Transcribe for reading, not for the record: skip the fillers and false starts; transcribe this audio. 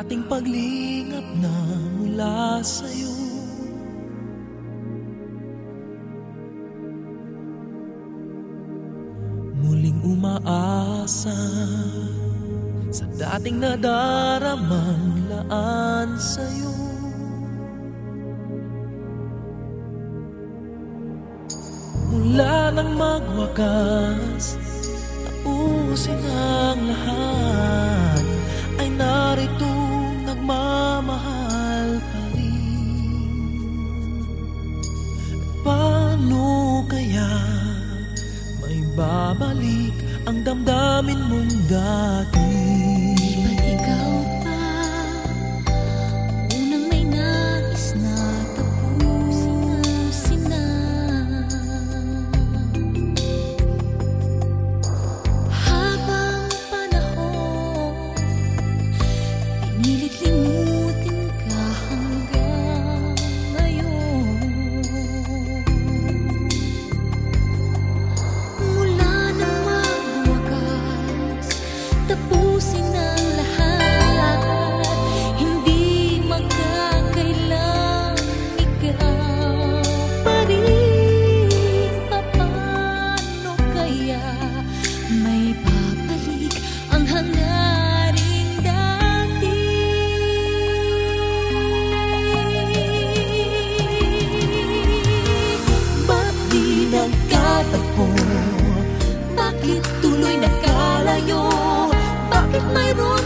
ating paglingap na mula sa'yo. Muling umaasa sa dating nadaramang laan sa'yo. Mula nang magwakas, tapusin ang lahat, ay naritong nagmamahal pa rin. Paano kaya may babalik ang damdamin mong dati? Di ba't ikaw pa unang may nais na tapusin na? Habang panahon, pinilit limutin ka hanggang ngayon. Mula nang magwakas, tapusin ang lahat, hindi magkakailang ikaw pa rin. Paano kaya may babalik ang hangaring dati? Ba't di nagkatagpo? Bakit tuloy nagkalayo? Bakit mayroon